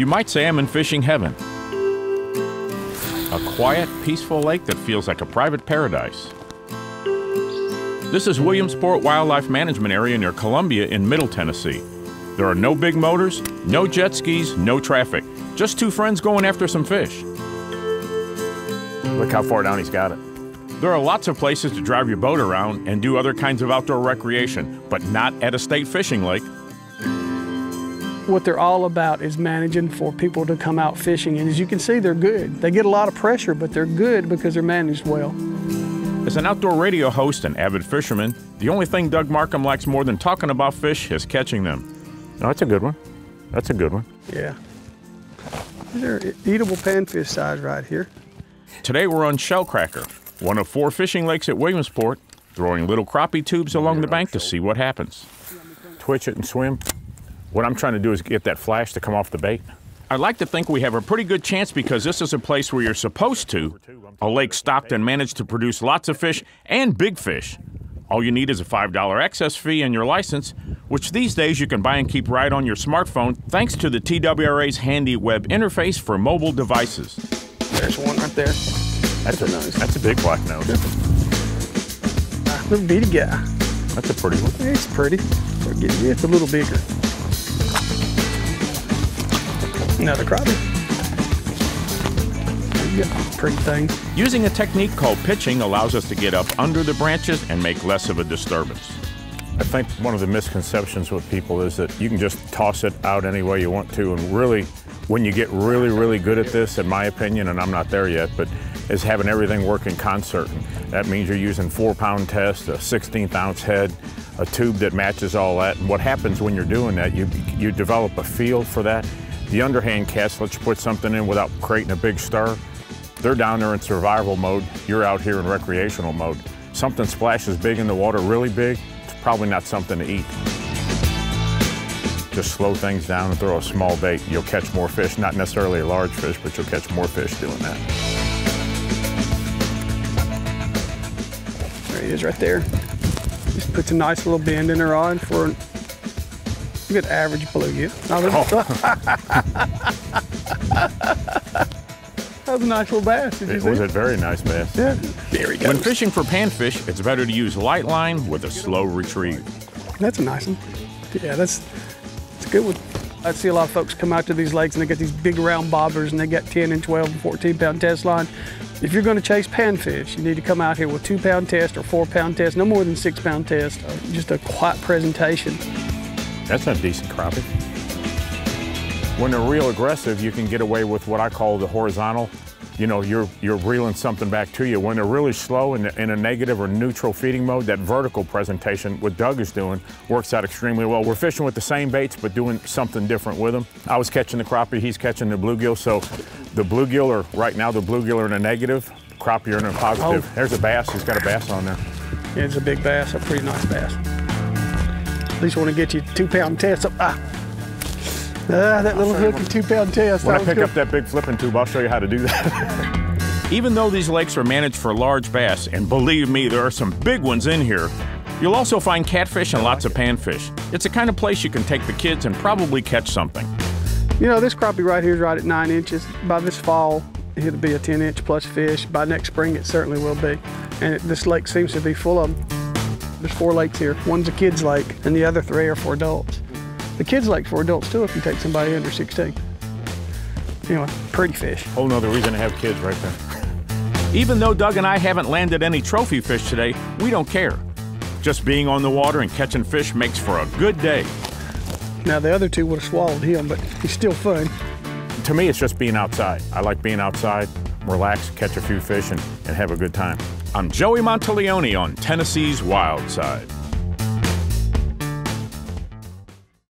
You might say I'm in fishing heaven. A quiet, peaceful lake that feels like a private paradise. This is Williamsport Wildlife Management Area near Columbia in Middle Tennessee. There are no big motors, no jet skis, no traffic. Just two friends going after some fish. Look how far down he's got it. There are lots of places to drive your boat around and do other kinds of outdoor recreation, but not at a state fishing lake. What they're all about is managing for people to come out fishing, and as you can see, they're good. They get a lot of pressure, but they're good because they're managed well. As an outdoor radio host and avid fisherman, the only thing Doug Markham likes more than talking about fish is catching them. No, that's a good one. That's a good one. Yeah. These are eatable panfish size right here. Today we're on Shellcracker, one of 4 fishing lakes at Williamsport, throwing little crappie tubes along the bank to see what happens. Twitch it and swim. What I'm trying to do is get that flash to come off the bait. I'd like to think we have a pretty good chance because this is a place where you're supposed to. A lake stocked and managed to produce lots of fish and big fish. All you need is a $5 access fee and your license, which these days you can buy and keep right on your smartphone thanks to the TWRA's handy web interface for mobile devices. There's one right there. That's a big black nose. Little bitty guy. That's a pretty one. It's pretty. It's a little bigger. Another crappie. Pretty thing. Using a technique called pitching allows us to get up under the branches and make less of a disturbance. I think one of the misconceptions with people is that you can just toss it out any way you want to, and really, when you get really, really good at this, in my opinion, and I'm not there yet, but is having everything work in concert. And that means you're using 4-pound test, a 16th ounce head, a tube that matches all that. And what happens when you're doing that, you develop a feel for that. The underhand casts let you put something in without creating a big stir. They're down there in survival mode. You're out here in recreational mode. Something splashes big in the water, really big, it's probably not something to eat. Just slow things down and throw a small bait. You'll catch more fish, not necessarily a large fish, but you'll catch more fish doing that. There he is right there. Just puts a nice little bend in her rod for a good average bluegill. That was a nice little bass. Did you see? It was a very nice bass. Yeah. There he goes. When fishing for panfish, it's better to use light line with a slow retrieve. That's a nice one. Yeah, that's a good one. I see a lot of folks come out to these lakes and they got these big round bobbers and they got 10 and 12 and 14-pound test line. If you're going to chase panfish, you need to come out here with 2-pound test or 4-pound test, no more than 6-pound test. Just a quiet presentation. That's a decent crappie. When they're real aggressive, you can get away with what I call the horizontal. You know, you're reeling something back to you. When they're really slow in a negative or neutral feeding mode, that vertical presentation, what Doug is doing, works out extremely well. We're fishing with the same baits, but doing something different with them. I was catching the crappie, he's catching the bluegill, so the bluegill are, right now, the bluell are in a negative, crappie are in a positive. Oh. There's a bass, he's got a bass on there. Yeah, it's a big bass, a pretty nice bass. At least want to get you 2-pound test up. That little hook and 2-pound test. When I pick up that big flipping tube, I'll show you how to do that. Even though these lakes are managed for large bass, and believe me, there are some big ones in here, you'll also find catfish and lots of panfish. It's the kind of place you can take the kids and probably catch something. You know, this crappie right here is right at 9 inches. By this fall, it'll be a 10-inch plus fish. By next spring, it certainly will be. And this lake seems to be full of them. There's 4 lakes here. One's a kid's lake, and the other 3 are for adults. The kids' lake's for adults too if you take somebody under 16. Anyway, pretty fish. Whole nother reason to have kids right there. Even though Doug and I haven't landed any trophy fish today, we don't care. Just being on the water and catching fish makes for a good day. Now the other 2 would have swallowed him, but he's still fun. To me, it's just being outside. I like being outside, relax, catch a few fish, and have a good time. I'm Joey Monteleone on Tennessee's Wild Side.